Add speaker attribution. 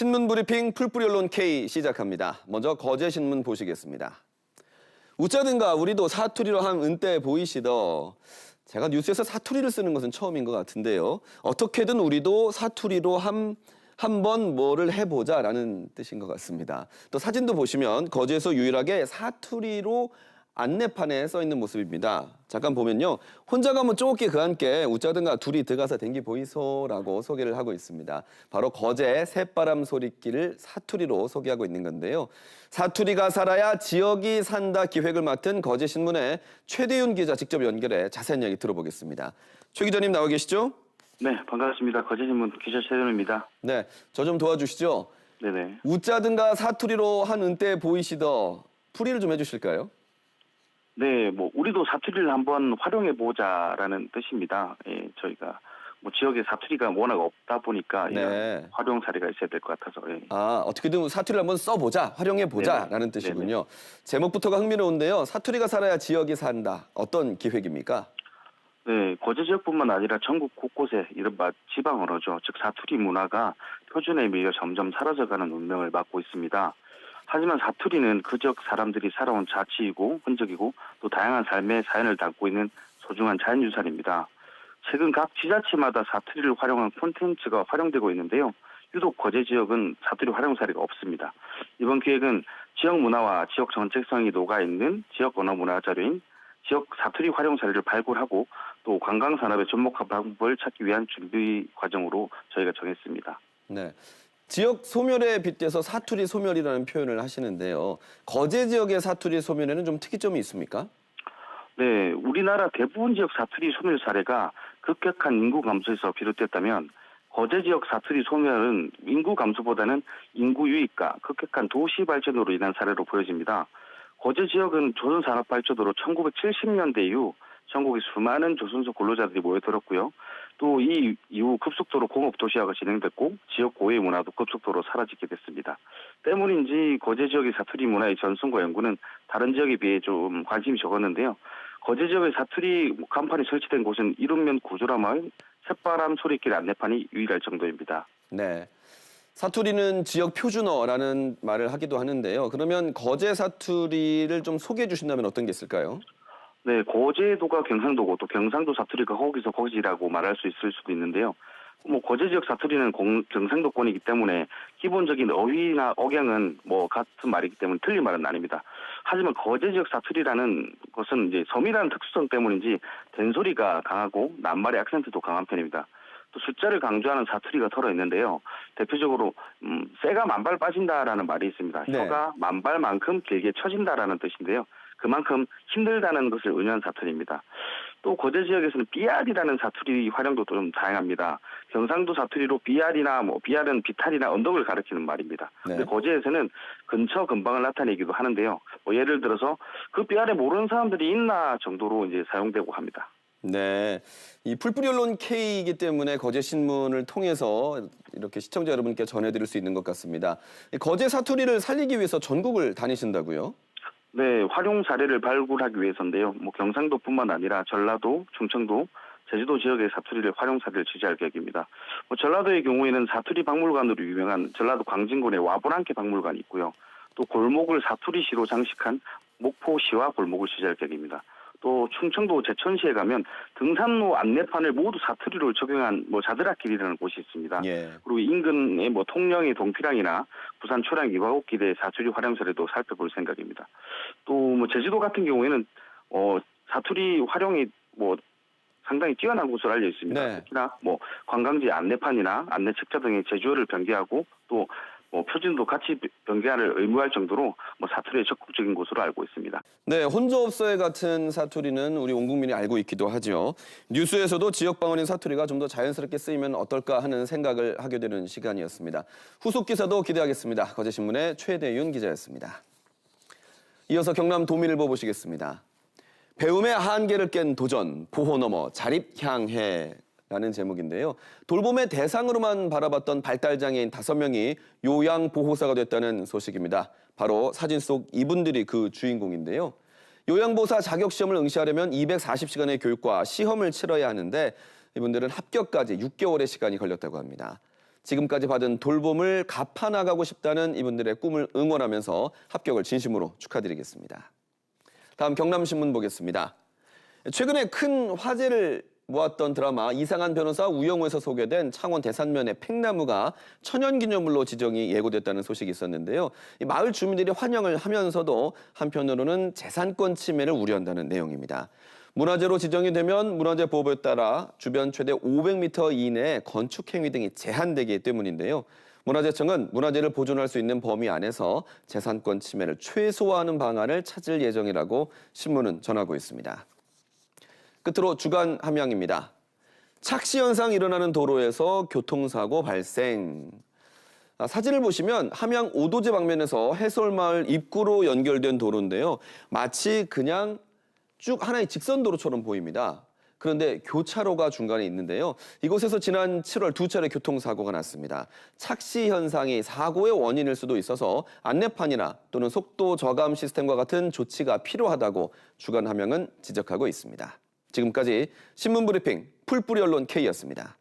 Speaker 1: 신문 브리핑 풀뿌리 언론 K 시작합니다. 먼저 거제신문 보시겠습니다. 웃자든가 우리도 사투리로 한 은때 보이시더. 제가 뉴스에서 사투리를 쓰는 것은 처음인 것 같은데요. 어떻게든 우리도 사투리로 한번 뭐를 해보자라는 뜻인 것 같습니다. 또 사진도 보시면 거제에서 유일하게 사투리로 안내판에 써 있는 모습입니다. 잠깐 보면요. 혼자 가면 좁게 그 함께 웃자든가 둘이 들어가서 댕기 보이소라고 소개를 하고 있습니다. 바로 거제 새바람 소리길을 사투리로 소개하고 있는 건데요. 사투리가 살아야 지역이 산다 기획을 맡은 거제신문의 최대윤 기자 직접 연결해 자세한 이야기 들어보겠습니다. 최 기자님 나와 계시죠?
Speaker 2: 네, 반갑습니다. 거제신문 기자 최대윤입니다.
Speaker 1: 네, 저 좀 도와주시죠.
Speaker 2: 네네.
Speaker 1: 웃자든가 사투리로 한 은때 보이시더. 풀이를 좀 해주실까요?
Speaker 2: 네, 우리도 사투리를 한번 활용해보자라는 뜻입니다. 예, 저희가 지역에 사투리가 워낙 없다 보니까 이런 활용 사례가 있어야 될 것 같아서. 예.
Speaker 1: 아, 어떻게든 사투리를 한번 써보자, 활용해보자라는 뜻이군요. 제목부터가 흥미로운데요. 사투리가 살아야 지역이 산다. 어떤 기획입니까?
Speaker 2: 네, 거제 지역뿐만 아니라 전국 곳곳에 이른바 지방 언어죠. 즉 사투리 문화가 표준에 밀려 점점 사라져가는 운명을 맞고 있습니다. 하지만 사투리는 그 지역 사람들이 살아온 자치이고 흔적이고 또 다양한 삶의 사연을 담고 있는 소중한 자연유산입니다. 최근 각 지자체마다 사투리를 활용한 콘텐츠가 활용되고 있는데요. 유독 거제 지역은 사투리 활용 사례가 없습니다. 이번 기획은 지역 문화와 지역 정체성이 녹아있는 지역 언어 문화 자료인 지역 사투리 활용 사례를 발굴하고 또 관광산업에 접목한 방법을 찾기 위한 준비 과정으로 저희가 정했습니다.
Speaker 1: 네. 지역 소멸에 빗대서 사투리 소멸이라는 표현을 하시는데요. 거제 지역의 사투리 소멸에는 좀 특이점이 있습니까?
Speaker 2: 네, 우리나라 대부분 지역 사투리 소멸 사례가 급격한 인구 감소에서 비롯됐다면 거제 지역 사투리 소멸은 인구 감소보다는 인구 유입과 급격한 도시 발전으로 인한 사례로 보여집니다. 거제 지역은 조선산업 발전으로 1970년대 이후 전국에 수많은 조선소 근로자들이 모여들었고요. 또 이 이후 급속도로 공업 도시화가 진행됐고 지역 고유의 문화도 급속도로 사라지게 됐습니다. 때문인지 거제 지역의 사투리 문화의 전승과 연구는 다른 지역에 비해 좀 관심이 적었는데요. 거제 지역의 사투리 간판이 설치된 곳은 이룸면 구조라 마을 새바람 소리길 안내판이 유일할 정도입니다.
Speaker 1: 네. 사투리는 지역 표준어라는 말을 하기도 하는데요. 그러면 거제 사투리를 좀 소개해 주신다면 어떤 게 있을까요?
Speaker 2: 네, 거제도가 경상도고 또 경상도 사투리가 거기서 거기라고 말할 수 있을 수도 있는데요. 거제 지역 사투리는 경상도권이기 때문에 기본적인 어휘나 억양은 같은 말이기 때문에 틀린 말은 아닙니다. 하지만 거제 지역 사투리라는 것은 이제 섬이라는 특수성 때문인지 된소리가 강하고 낱말의 악센트도 강한 편입니다. 또 숫자를 강조하는 사투리가 털어 있는데요. 대표적으로 쇠가 만발 빠진다라는 말이 있습니다.
Speaker 1: 네.
Speaker 2: 혀가 만발만큼 길게 쳐진다라는 뜻인데요. 그만큼 힘들다는 것을 의미하는 사투리입니다. 또 거제 지역에서는 삐알이라는 사투리 활용도 좀 다양합니다. 경상도 사투리로 삐알이나 삐알은 비탈이나 언덕을 가리키는 말입니다.
Speaker 1: 네.
Speaker 2: 근데 거제에서는 근처 근방을 나타내기도 하는데요. 예를 들어서 그 삐알에 모르는 사람들이 있나 정도로 이제 사용되고 합니다.
Speaker 1: 네, 이 풀뿌리 언론 K이기 때문에 거제 신문을 통해서 이렇게 시청자 여러분께 전해드릴 수 있는 것 같습니다. 거제 사투리를 살리기 위해서 전국을 다니신다고요?
Speaker 2: 네, 활용 사례를 발굴하기 위해서인데요. 경상도뿐만 아니라 전라도, 충청도, 제주도 지역의 사투리를 활용 사례를 취재할 계획입니다. 전라도의 경우에는 사투리 박물관으로 유명한 전라도 광진군의 와보란케 박물관이 있고요. 또 골목을 사투리시로 장식한 목포시와 골목을 취재할 계획입니다. 또 충청도 제천시에 가면 등산로 안내판을 모두 사투리로 적용한 자드락길이라는 곳이 있습니다.
Speaker 1: 예.
Speaker 2: 그리고 인근의 통영의 동피랑이나 부산 초량 이화곡길의 사투리 활용 사례도 살펴볼 생각입니다. 또 제주도 같은 경우에는 사투리 활용이 상당히 뛰어난 곳으로 알려 있습니다.
Speaker 1: 네.
Speaker 2: 특히나 관광지 안내판이나 안내 책자 등의 제조어를 변개하고 또 표준도 같이 변개를 의무할 정도로 사투리에 적극적인 곳으로 알고 있습니다.
Speaker 1: 네, 혼조업소에 같은 사투리는 우리 온 국민이 알고 있기도 하죠. 뉴스에서도 지역 방언인 사투리가 좀 더 자연스럽게 쓰이면 어떨까 하는 생각을 하게 되는 시간이었습니다. 후속 기사도 기대하겠습니다. 거제신문의 최대윤 기자였습니다. 이어서 경남 도민일보 보시겠습니다. 배움의 한계를 깬 도전, 보호 넘어 자립향해. 라는 제목인데요. 돌봄의 대상으로만 바라봤던 발달장애인 5명이 요양보호사가 됐다는 소식입니다. 바로 사진 속 이분들이 그 주인공인데요. 요양보호사 자격시험을 응시하려면 240시간의 교육과 시험을 치러야 하는데 이분들은 합격까지 6개월의 시간이 걸렸다고 합니다. 지금까지 받은 돌봄을 갚아나가고 싶다는 이분들의 꿈을 응원하면서 합격을 진심으로 축하드리겠습니다. 다음 경남신문 보겠습니다. 최근에 큰 화제를 모았던 드라마 이상한 변호사 우영우에서 소개된 창원 대산면의 팽나무가 천연기념물로 지정이 예고됐다는 소식이 있었는데요. 이 마을 주민들이 환영을 하면서도 한편으로는 재산권 침해를 우려한다는 내용입니다. 문화재로 지정이 되면 문화재 보호법에 따라 주변 최대 500m 이내에 건축 행위 등이 제한되기 때문인데요. 문화재청은 문화재를 보존할 수 있는 범위 안에서 재산권 침해를 최소화하는 방안을 찾을 예정이라고 신문은 전하고 있습니다. 끝으로 주간 함양입니다. 착시 현상 일어나는 도로에서 교통사고 발생. 사진을 보시면 함양 오도제 방면에서 해솔마을 입구로 연결된 도로인데요. 마치 그냥 쭉 하나의 직선도로처럼 보입니다. 그런데 교차로가 중간에 있는데요. 이곳에서 지난 7월 2차례 교통사고가 났습니다. 착시 현상이 사고의 원인일 수도 있어서 안내판이나 또는 속도 저감 시스템과 같은 조치가 필요하다고 주간 함양은 지적하고 있습니다. 지금까지 신문브리핑 풀뿌리 언론 K였습니다.